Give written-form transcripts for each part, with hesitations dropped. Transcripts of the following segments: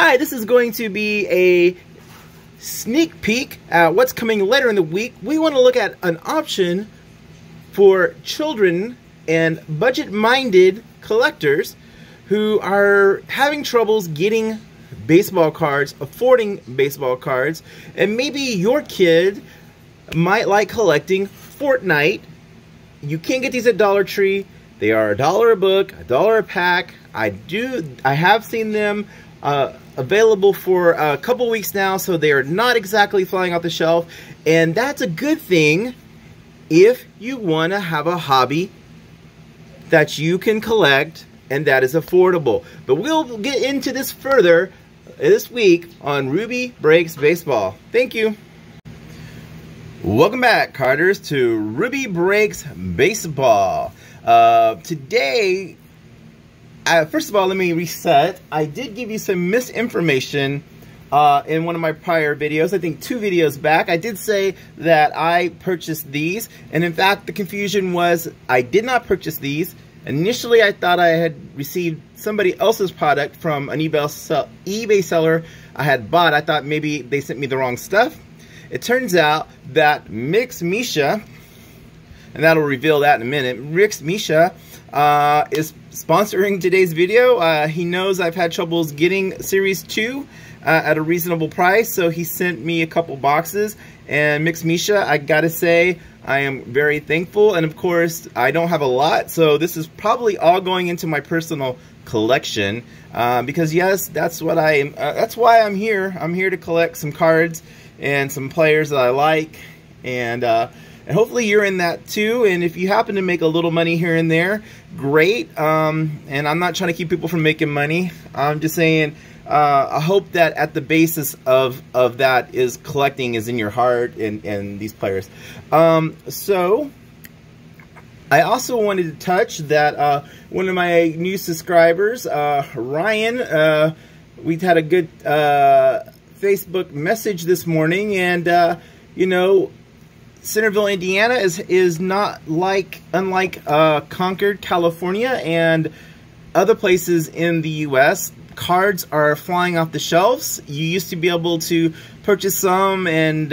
Hi, this is going to be a sneak peek at what's coming later in the week. We want to look at an option for children and budget-minded collectors who are having troubles getting baseball cards, affording baseball cards, and maybe your kid might like collecting Fortnite. You can't get these at Dollar Tree. They are $1 a book, $1 a pack. I have seen them available for a couple weeks now, so they are not exactly flying off the shelf, and that's a good thing if you want to have a hobby that you can collect and that is affordable. But we'll get into this further this week on Ruby Breaks Baseball. Thank you. Welcome back, Carters, to Ruby Breaks Baseball. Today, first of all, let me reset. I did give you some misinformation in one of my prior videos. I think 2 videos back. I did say that I purchased these, and in fact, the confusion was I did not purchase these. Initially, I thought I had received somebody else's product from an eBay seller I had bought. I thought maybe they sent me the wrong stuff. It turns out that Misha, and that'll reveal that in a minute, Misha is sponsoring today's video. He knows I've had troubles getting Series 2 at a reasonable price, so he sent me a couple boxes. And Misha, I gotta say, I am very thankful. And of course, I don't have a lot, so this is probably all going into my personal collection. Because yes, that's what that's why I'm here. I'm here to collect some cards and some players that I like, and hopefully you're in that too. And if you happen to make a little money here and there, great. And I'm not trying to keep people from making money. I'm just saying, I hope that at the basis of that is collecting is in your heart and these players. So I also wanted to touch that one of my new subscribers, Ryan, we've had a good Facebook message this morning, and you know, Centerville, Indiana is not unlike Concord, California, and other places in the U.S. Cards are flying off the shelves. You used to be able to purchase some, and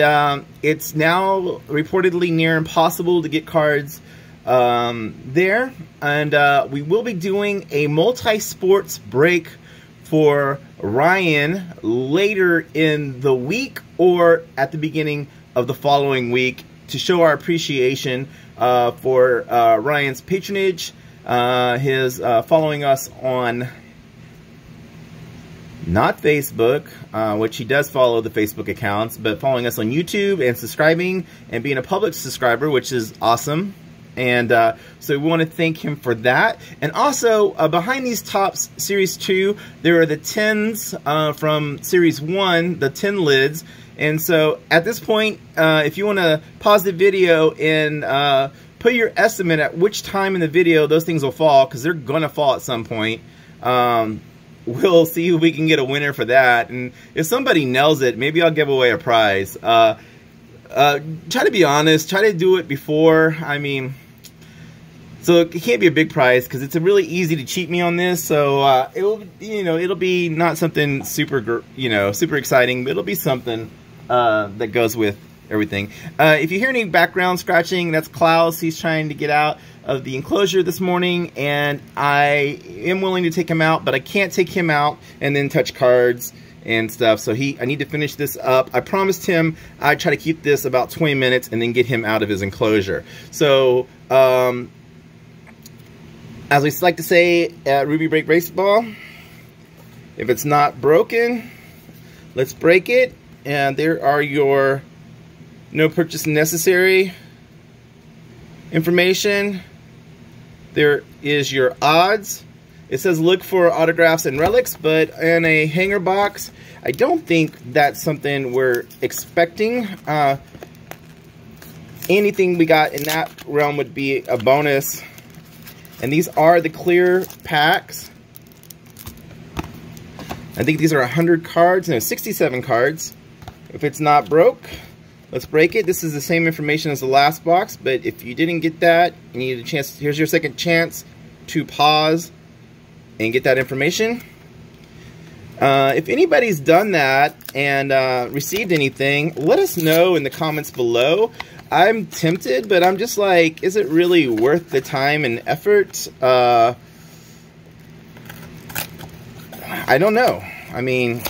it's now reportedly near impossible to get cards there. And we will be doing a multi-sports break for Ryan later in the week or at the beginning of the following week to show our appreciation for Ryan's patronage, his following us on not Facebook, which he does follow the Facebook accounts, but following us on YouTube and subscribing and being a public subscriber, which is awesome. And so we want to thank him for that. And also, behind these Topps Series 2, there are the 10s from Series 1, the 10 lids. And so at this point, if you want to pause the video and put your estimate at which time in the video those things will fall, because they're going to fall at some point. We'll see if we can get a winner for that. And if somebody nails it, maybe I'll give away a prize. Try to be honest. Try to do it before. I mean, so it can't be a big prize because it's really easy to cheat me on this. So it'll be not something super, super exciting, but it'll be something that goes with everything. If you hear any background scratching, that's Klaus. He's trying to get out of the enclosure this morning, and I am willing to take him out, but I can't take him out and then touch cards and stuff. So I need to finish this up. I promised him I'd try to keep this about 20 minutes and then get him out of his enclosure. So as we like to say at Ruby Break Baseball, if it's not broken, let's break it. And there are your no purchase necessary information. There is your odds. It says look for autographs and relics, but in a hanger box, I don't think that's something we're expecting. Anything we got in that realm would be a bonus. And these are the clear packs. I think these are 100 cards, no, 67 cards. If it's not broke, let's break it. This is the same information as the last box, but if you didn't get that, you need a chance. Here's your second chance to pause and get that information. If anybody's done that and received anything, let us know in the comments below. I'm tempted, but I'm just like, is it really worth the time and effort? I don't know. I mean,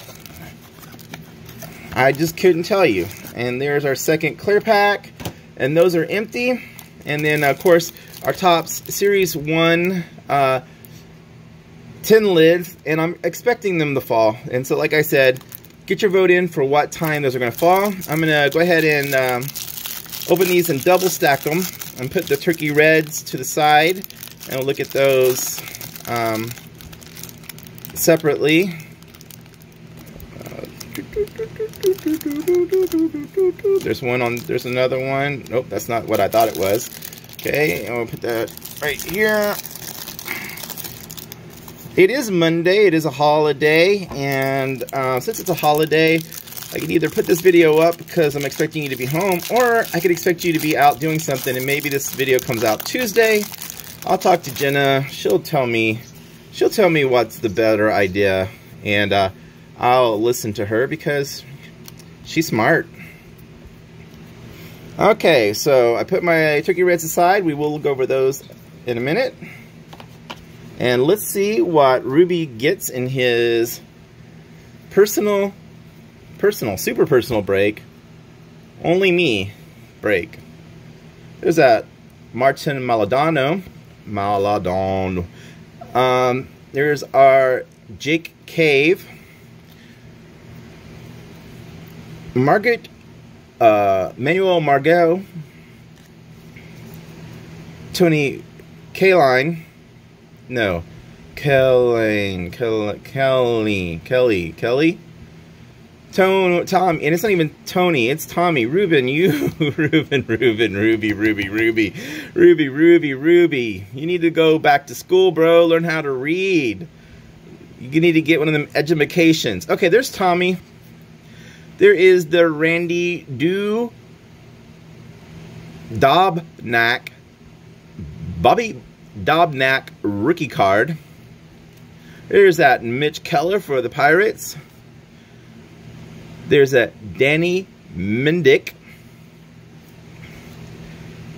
I just couldn't tell you. And there's our second clear pack, and those are empty. And then, of course, our Topps Series 1 10 lids, and I'm expecting them to fall. And so, like I said, get your vote in for what time those are going to fall. I'm going to go ahead and open these and double stack them and put the turkey reds to the side, and we'll look at those separately. There's one on, there's another one. Nope, that's not what I thought it was. Okay, and we'll put that right here. It is Monday, it is a holiday, and since it's a holiday, I can either put this video up because I'm expecting you to be home, or I could expect you to be out doing something, and maybe this video comes out Tuesday. I'll talk to Jenna. She'll tell me what's the better idea, and I'll listen to her because she's smart. Okay, so I put my turkey reds aside. We will go over those in a minute. And let's see what Ruby gets in his super personal break. Only me break. There's that Martin Maladano. There's our Jake Cave. Margaret, Manuel Margot. Tony Kaline. No, Kelly. Tom, and it's not even Tony, it's Tommy. Ruben, Ruby. You need to go back to school, bro. Learn how to read. You need to get one of them edumacations. Okay, there's Tommy. There is the Randy Bobby Dobnak rookie card. There's that Mitch Keller for the Pirates. There's that Danny Mendick.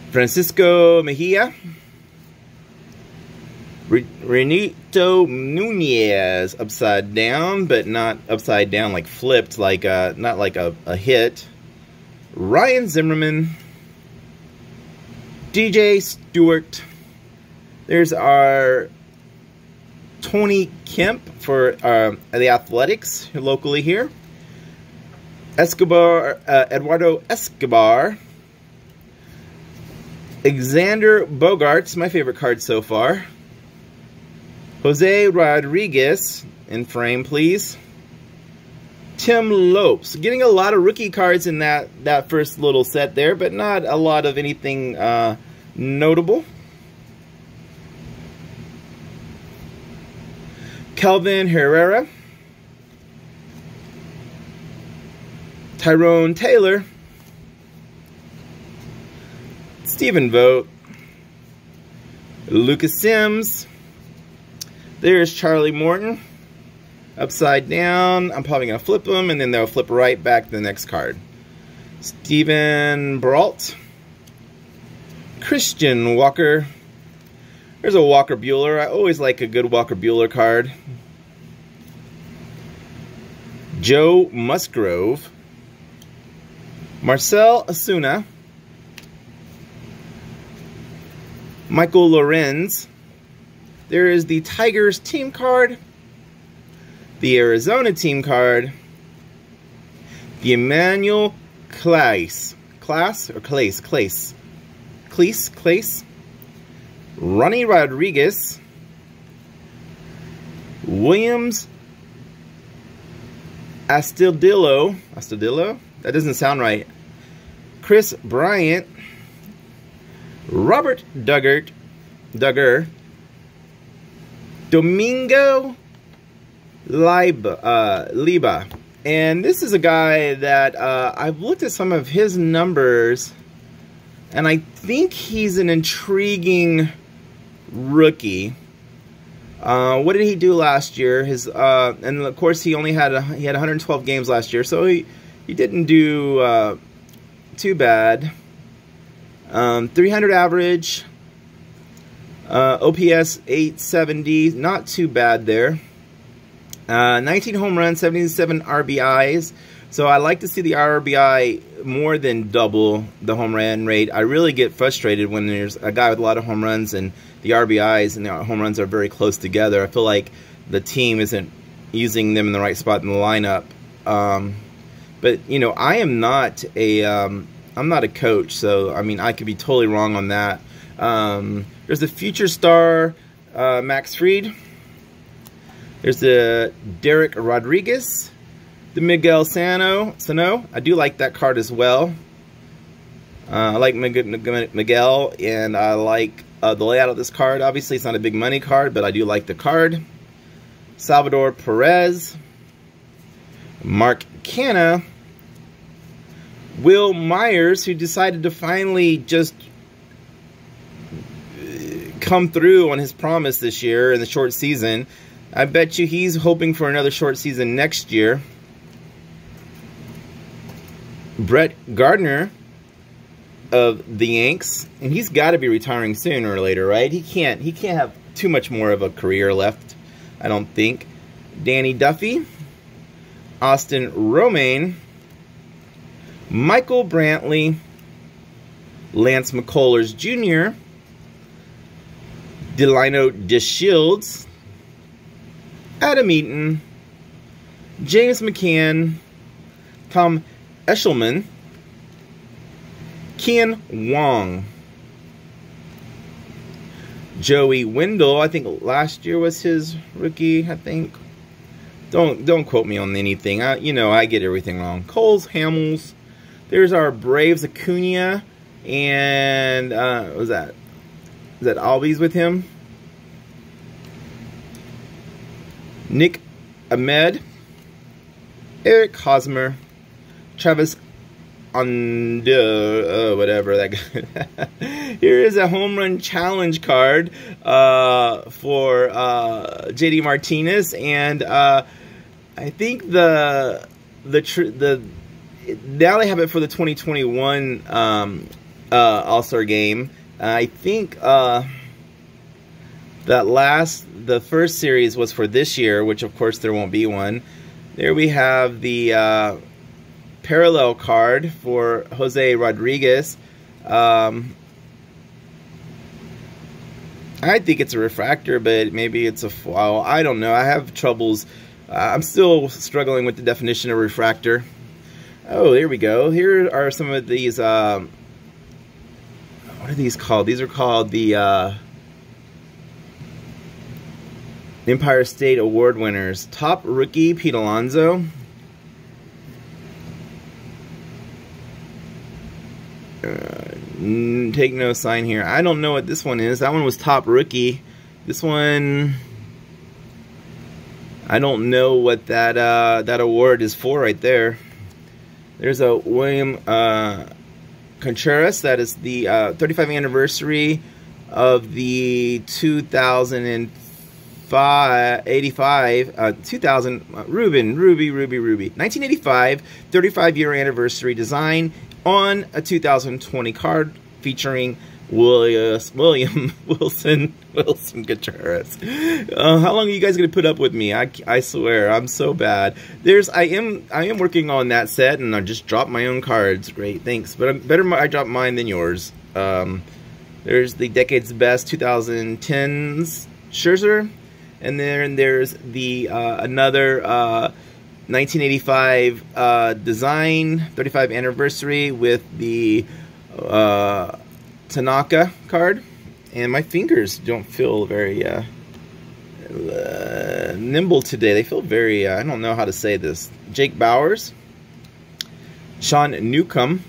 Francisco Mejia. Renito Nunez upside down, but not upside down like flipped, like not like a hit. Ryan Zimmerman. DJ Stewart. There's our Tony Kemp for the Athletics locally here. Eduardo Escobar. Alexander Bogarts, my favorite card so far. Jose Rodriguez, in frame please. Tim Lopes. Getting a lot of rookie cards in that first little set there, but not a lot of anything notable. Kelvin Herrera. Tyrone Taylor. Stephen Vogt. Lucas Sims. There's Charlie Morton. Upside down. I'm probably going to flip them, and then they'll flip right back to the next card. Stephen Brault. Christian Walker. There's a Walker Buehler. I always like a good Walker Buehler card. Joe Musgrove. Marcel Asuna. Michael Lorenz. There is the Tigers team card. The Arizona team card. The Emmanuel Clace. Ronnie Rodriguez. Williams Astudillo. That doesn't sound right. Chris Bryant. Robert Duggar. Domingo Liba. And this is a guy that I've looked at some of his numbers, and I think he's an intriguing rookie. What did he do last year? And of course he had 112 games last year, so he didn't do too bad. 300 average, OPS 870, not too bad there. 19 home runs, 77 RBIs. So I like to see the RBI more than double the home run rate. I really get frustrated when there's a guy with a lot of home runs and the RBIs and the home runs are very close together. I feel like the team isn't using them in the right spot in the lineup. But you know, I'm not a coach, so I mean I could be totally wrong on that. There's the future star Max Fried. There's the Derek Rodriguez. The Miguel Sano. I do like that card as well. I like Miguel, and I like the layout of this card. Obviously, it's not a big money card, but I do like the card. Salvador Perez. Mark Canha. Will Myers, who decided to finally just come through on his promise this year in the short season. I bet you he's hoping for another short season next year. Brett Gardner of the Yanks, and he's got to be retiring sooner or later, right? He can't have too much more of a career left, I don't think. Danny Duffy, Austin Romaine, Michael Brantley, Lance McCullers Jr., Delino DeShields, Adam Eaton, James McCann, Tom Eshelman, Kian Wong, Joey Wendell. I think last year was his rookie, I think. Don't quote me on anything. You know, I get everything wrong. Coles Hamels. There's our Braves Acuna, and what was that? Is that Albies with him? Nick Ahmed, Eric Hosmer, Travis whatever that guy. Here is a home run challenge card for JD Martinez, and I think now they have it for the 2021 All-Star game. I think the first series was for this year, which of course there won't be one. There we have the parallel card for Jose Rodriguez. I think it's a refractor, but maybe it's a foul. I don't know. I have troubles. I'm still struggling with the definition of refractor. Oh, there we go. Here are some of these. What are these called? These are called the Empire State Award winners. Top rookie, Pete Alonso. Take no sign here. I don't know what this one is. That one was top rookie. This one, I don't know what that award is for right there. There's a William Contreras. That is the 35th anniversary of the 2000 Ruby 1985 35-year anniversary design on a 2020 card featuring Wilson Contreras. How long are you guys gonna put up with me? I swear I'm so bad. I am working on that set, and I just dropped my own cards. Great, thanks. But better I drop mine than yours. There's the Decade's Best 2010s Scherzer, and then there's the another 1985 design 35th anniversary with the Tanaka card. And my fingers don't feel very nimble today. They feel very, I don't know how to say this. Jake Bowers, Sean Newcomb,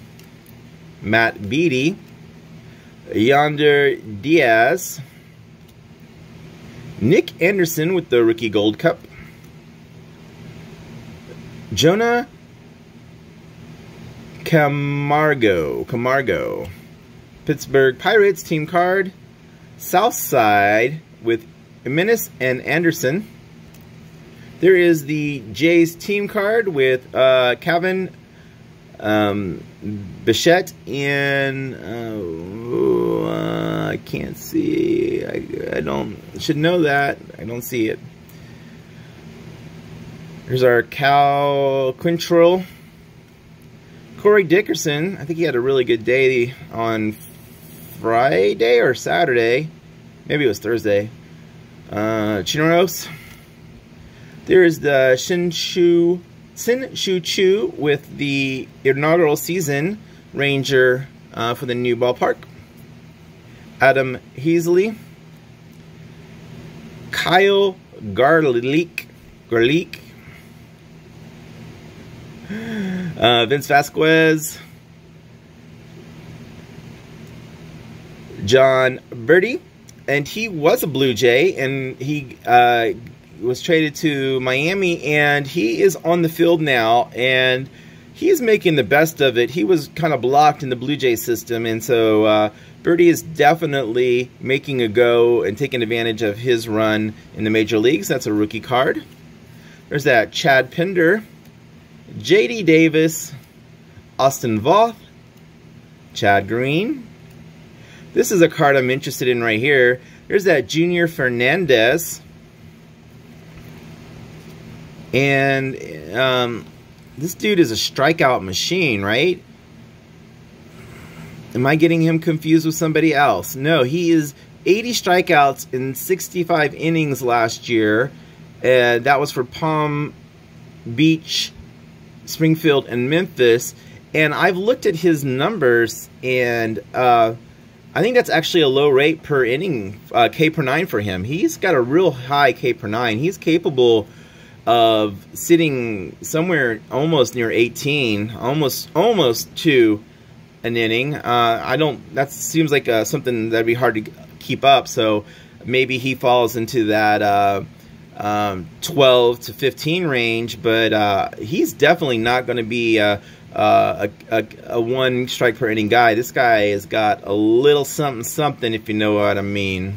Matt Beattie, Yonder Diaz, Nick Anderson with the Rookie Gold Cup, Jonah Camargo, Pittsburgh Pirates team card, Southside with Jimenez and Anderson. There is the Jays team card with Calvin Bichette and I can't see. I should know that. I don't see it. Here's our Cal Quintrell. Corey Dickerson. I think he had a really good day on Friday or Saturday. Maybe it was Thursday. Chinoros. There's the Sin Shu Chu with the inaugural season Ranger for the new ballpark. Adam Heasley. Kyle Garlick. Vince Vasquez. John Birdie. And he was a Blue Jay, and he was traded to Miami, and he is on the field now, and he is making the best of it. He was kind of blocked in the Blue Jay system, and so Birdie is definitely making a go and taking advantage of his run in the major leagues. That's a rookie card. There's that Chad Pinder, J.D. Davis, Austin Voth, Chad Green. This is a card I'm interested in right here. There's that Junior Fernandez. And this dude is a strikeout machine, right? Am I getting him confused with somebody else? No, he is 80 strikeouts in 65 innings last year. And that was for Palm Beach, Springfield, and Memphis. And I've looked at his numbers, and I think that's actually a low rate per inning, K per 9 for him. He's got a real high K per 9. He's capable of sitting somewhere almost near 18, almost to an inning. That seems like something that'd be hard to keep up. So maybe he falls into that 12 to 15 range, but he's definitely not going to be a one strike per inning guy. This guy has got a little something, if you know what I mean.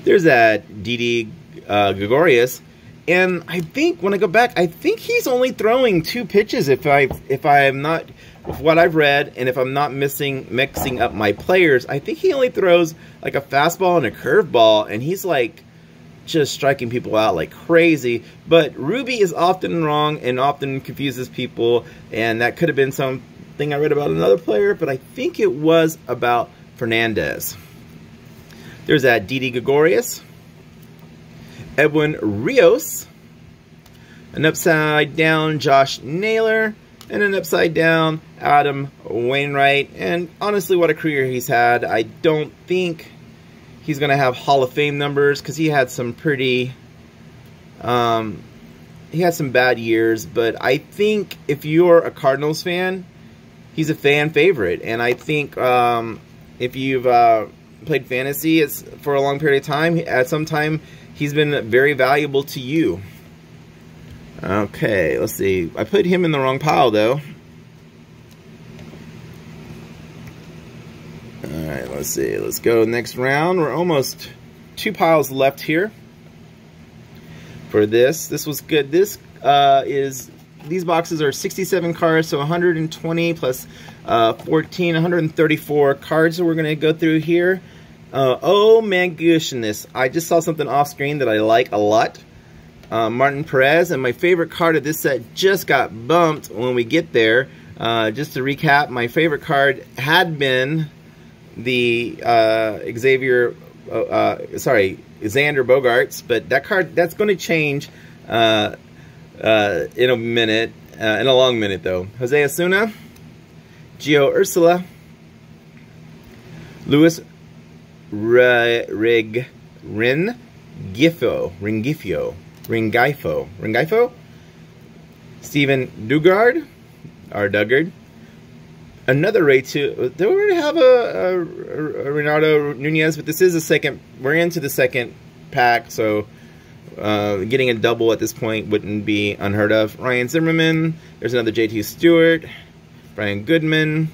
There's that Didi Gregorius, and I think when I go back, I think he's only throwing 2 pitches if I'm not, with what I've read, and if I'm not mixing up my players. I think he only throws like a fastball and a curveball, and he's like just striking people out like crazy. But Ruby is often wrong and often confuses people, and that could have been something I read about another player, but I think it was about Fernandez. There's that Didi Gregorius, Edwin Rios, an upside down Josh Naylor, and an upside down Adam Wainwright. And honestly, what a career he's had. I don't think he's going to have Hall of Fame numbers because he had some pretty, he had some bad years. But I think if you're a Cardinals fan, he's a fan favorite. And I think if you've played fantasy for a long period of time, at some time, he's been very valuable to you. Okay, let's see. I put him in the wrong pile, though. Alright, let's see. Let's go next round. We're almost 2 piles left here for this. This was good. This these boxes are 67 cards, so 120 plus 14, 134 cards that we're going to go through here. Oh man goodness, I just saw something off screen that I like a lot. Martin Perez, and my favorite card of this set just got bumped when we get there. Just to recap, my favorite card had been the Xander Bogaerts, but that card, that's going to change in a minute, in a long minute though. Jose Osuna, Gio Ursula, Luis Ringifo, Steven Dugard, another Ray 2. They already have a Renato Nunez, but this is the second. We're into the second pack, so getting a double at this point wouldn't be unheard of. Ryan Zimmerman. There's another JT Stewart. Brian Goodman.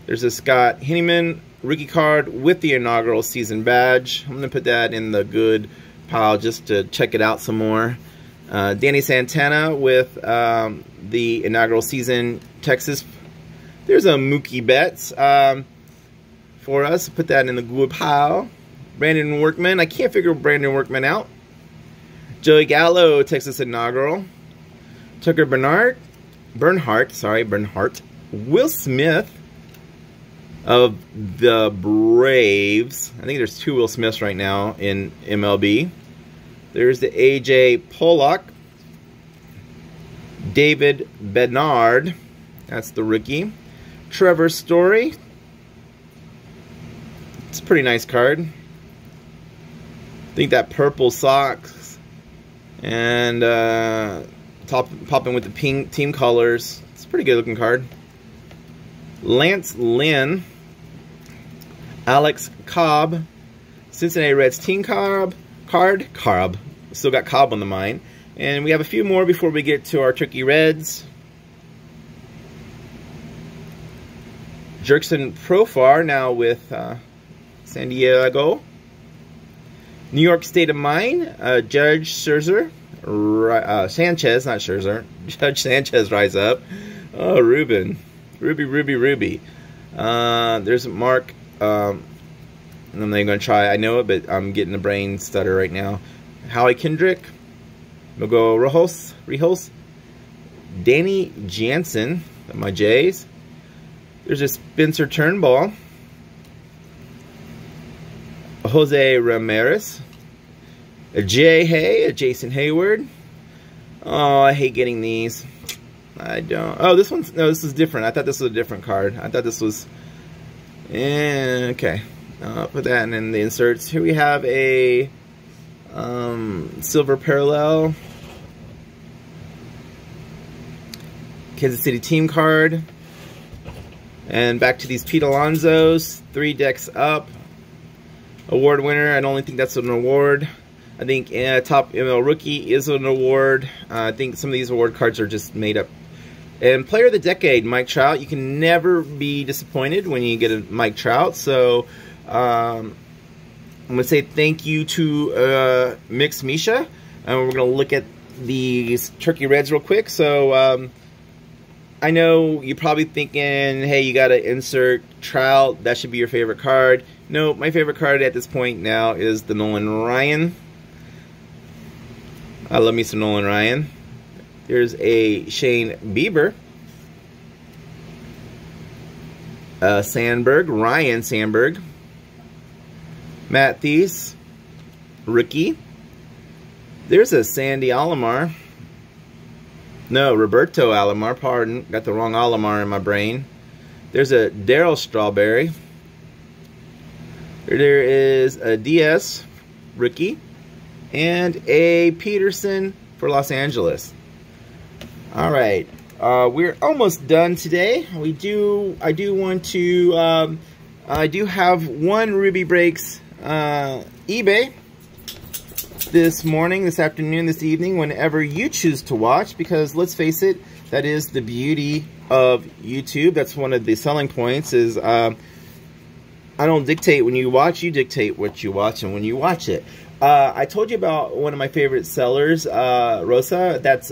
There's a Scott Henneman. rookie card with the inaugural season badge. I'm going to put that in the good pile just to check it out some more. Danny Santana with the inaugural season Texas. There's a Mookie Betts for us. Put that in the good pile. Brandon Workman. I can't figure Brandon Workman out. Joey Gallo, Texas inaugural. Tucker Bernhardt. Will Smith of the Braves. I think there's 2 Will Smiths right now in MLB. There's the AJ Pollock. David Bednard. That's the rookie. Trevor Story. It's a pretty nice card. I think that purple socks and popping with the pink team colors. It's a pretty good looking card. Lance Lynn. Alex Cobb. Cincinnati Reds team card. Still got Cobb on the mind. And we have a few more before we get to our Turkey Reds. Jerkson Profar now with San Diego. New York State of Mind, Judge Scherzer. Sanchez, not Scherzer. Judge Sanchez rise up. Oh, Ruben. Ruby. There's Mark. I'm not even going to try. I know it, but I'm getting a brain stutter right now. Howie Kendrick. We'll go Rejos. Danny Jansen. My Jays. There's a Spencer Turnbull. Jose Ramirez. A Jay Hay. A Jason Hayward. Oh, I hate getting these. I don't. Oh, this one's. No, this is different. I thought this was a different card. I thought this was. Okay. I'll put that in the inserts. Here we have a silver parallel. Kansas City team card. And back to these Pete Alonso's. 3 decks up. Award winner. I don't only think that's an award. I think top ML rookie is an award. I think some of these award cards are just made up. And player of the decade, Mike Trout. You can never be disappointed when you get a Mike Trout. So I'm going to say thank you to Mix Misha. And we're going to look at these Turkey Reds real quick. So I know you're probably thinking, hey, you got to insert Trout. That should be your favorite card. No, my favorite card at this point now is the Nolan Ryan. I love me some Nolan Ryan. There's a Shane Bieber. Ryan Sandberg. Matt Thies. Rookie. There's a Sandy Alomar. No, Roberto Alomar, pardon. Got the wrong Alomar in my brain. There's a Darryl Strawberry. There is a DS, rookie. And a Peterson for Los Angeles. Alright. We're almost done today. I do have one Ruby Breaks eBay this afternoon, this evening, whenever you choose to watch, because let's face it, that is the beauty of YouTube. That's one of the selling points is I don't dictate when you watch, you dictate what you watch and when you watch it. I told you about one of my favorite sellers, Rosa. That's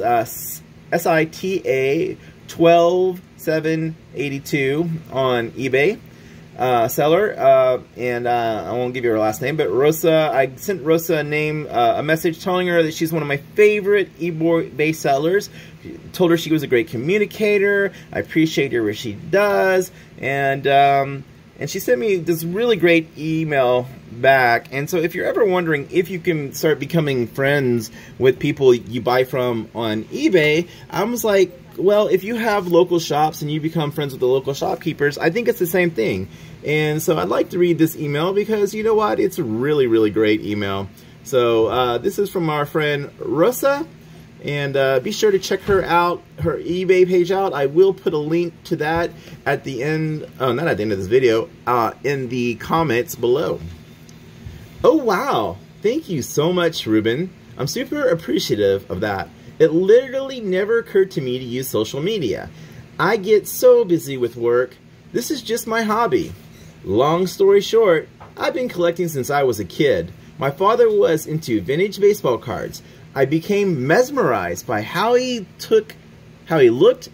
SITA 12782 on eBay. Seller, and I won't give you her last name, but Rosa, I sent Rosa a message telling her that she's one of my favorite eBay sellers. Told her she was a great communicator. I appreciate her what she does, and she sent me this really great email back. And so if you're ever wondering if you can start becoming friends with people you buy from on eBay, I was like, well, if you have local shops and you become friends with the local shopkeepers, I think it's the same thing. And so I'd like to read this email because you know what? It's a really, really great email. So this is from our friend Rosa. And be sure to check her out, her eBay page out. I will put a link to that at the end, not at the end of this video, in the comments below. Oh, wow. Thank you so much, Ruben. I'm super appreciative of that. It literally never occurred to me to use social media. I get so busy with work. This is just my hobby. Long story short, I've been collecting since I was a kid. My father was into vintage baseball cards. I became mesmerized by how he looked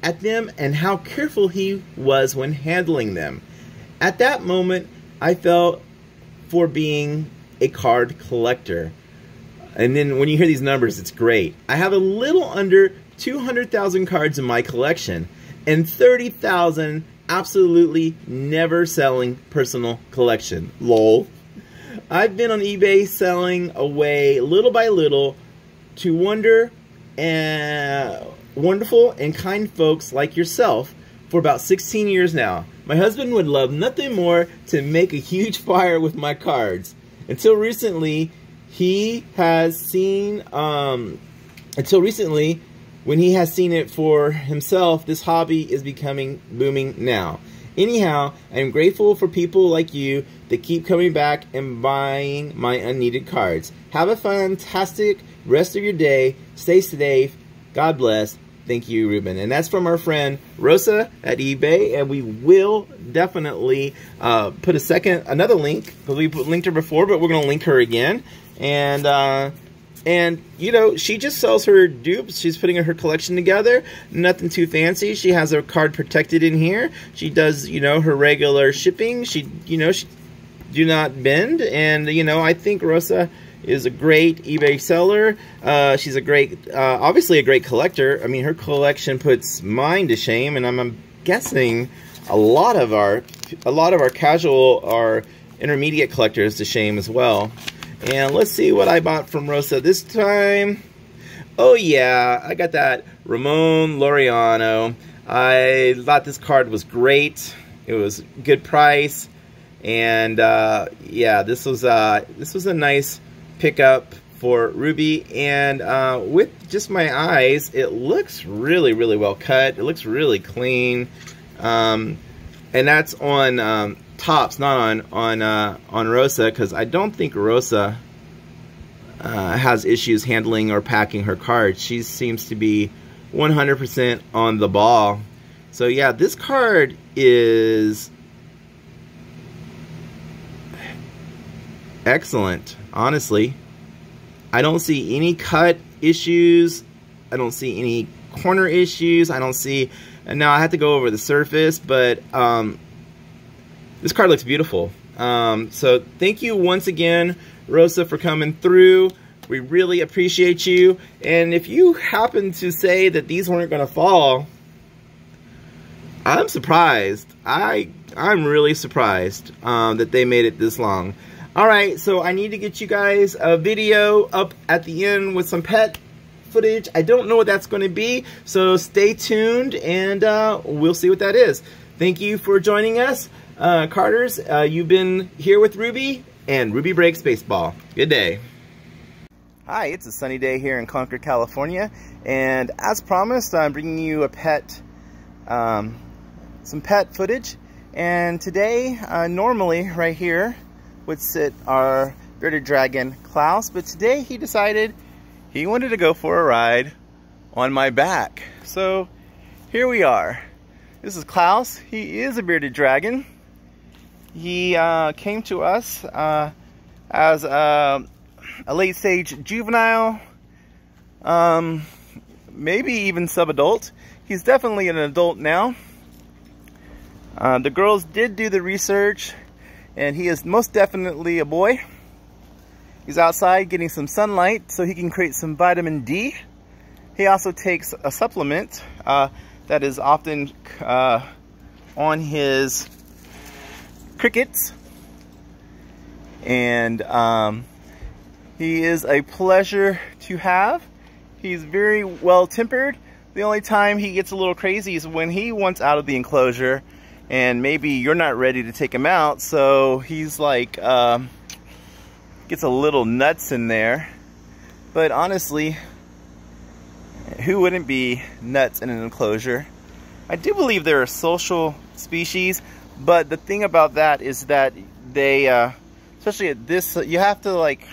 at them and how careful he was when handling them. At that moment, I felt for being a card collector. And then when you hear these numbers, it's great. I have a little under 200,000 cards in my collection and 30,000 absolutely never selling personal collection. Lol. I've been on eBay selling away little by little to wonderful and kind folks like yourself for about 16 years now. My husband would love nothing more to make a huge fire with my cards. Until recently, when he has seen it for himself, this hobby is becoming booming now. Anyhow, I am grateful for people like you that keep coming back and buying my unneeded cards. Have a fantastic rest of your day. Stay safe. God bless. Thank you, Ruben. And that's from our friend Rosa at eBay. And we will definitely put another link, because we linked her before, but we're going to link her again. And you know, she just sells her dupes. She's putting her collection together. Nothing too fancy. She has her card protected in here. She does, you know, her regular shipping. She do not bend. And, you know, I think Rosa is a great eBay seller. She's a great, obviously a great collector. I mean, her collection puts mine to shame, and I'm guessing a lot of our casual or intermediate collectors to shame as well. And let's see what I bought from Rosa this time. Oh yeah, I got that Ramon Laureano. I thought this card was great. It was a good price, and yeah, this was a nice pickup for Ruby. And with just my eyes, it looks really, really well cut. It looks really clean, and that's on Tops, not on Rosa, because I don't think Rosa has issues handling or packing her cards. She seems to be 100% on the ball. So yeah, this card is excellent, honestly. I don't see any cut issues. I don't see any corner issues. I don't see, and now I have to go over the surface, but this card looks beautiful. So thank you once again, Rosa, for coming through. We really appreciate you. And if you happen to say that these weren't going to fall, I'm surprised. I'm really surprised that they made it this long. All right, so I need to get you guys a video up at the end with some pet footage. I don't know what that's going to be, so stay tuned, and we'll see what that is. Thank you for joining us. Carters, you've been here with Ruby, and Ruby Breaks Baseball. Good day. Hi, it's a sunny day here in Concord, California, and as promised, I'm bringing you a some pet footage. And today, normally right here would sit our bearded dragon Klaus, but today he decided he wanted to go for a ride on my back. So here we are. This is Klaus. He is a bearded dragon. He came to us as a late-stage juvenile, maybe even sub-adult. He's definitely an adult now. The girls did do the research, and he is most definitely a boy. He's outside getting some sunlight so he can create some vitamin D. He also takes a supplement that is often on his crickets, and he is a pleasure to have. He's very well tempered. The only time he gets a little crazy is when he wants out of the enclosure and maybe you're not ready to take him out, so he's like gets a little nuts in there. But honestly, who wouldn't be nuts in an enclosure? I do believe they're a social species, but the thing about that is that they, especially at this, you have to, like,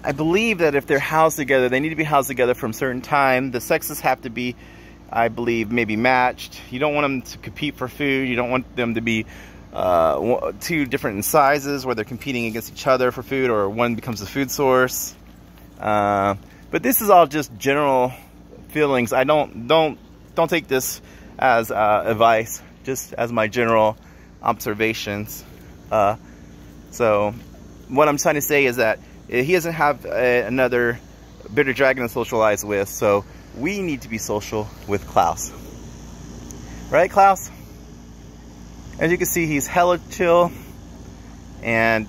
I believe that if they're housed together, they need to be housed together from a certain time. The sexes have to be, I believe, maybe matched. You don't want them to compete for food. You don't want them to be two different sizes where they're competing against each other for food, or one becomes a food source. But this is all just general feelings. I don't take this as advice, just as my general observations. So what I'm trying to say is that he doesn't have another bitter dragon to socialize with, so we need to be social with Klaus. Right, Klaus? As you can see, he's hella chill, and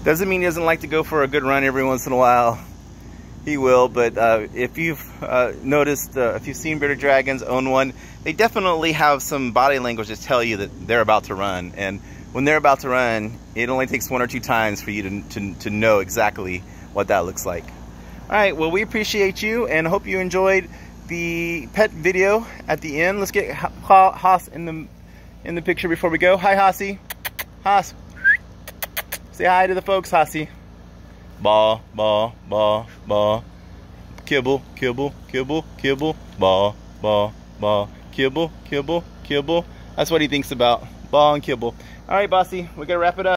doesn't mean he doesn't like to go for a good run every once in a while. He will, but if you've noticed, if you've seen bitter dragons, own one, they definitely have some body language to tell you that they're about to run. And when they're about to run, it only takes 1 or 2 times for you to know exactly what that looks like. All right, well, we appreciate you and hope you enjoyed the pet video at the end. Let's get Haas in the picture before we go. Hi, Haasie. Haas. Say hi to the folks, Haasie. Ball, ball, ball, ball. Kibble, kibble, kibble, kibble. Ball, ball, ball. Kibble, kibble, kibble. That's what he thinks about. Ball and kibble. All right, bossy, we gotta wrap it up.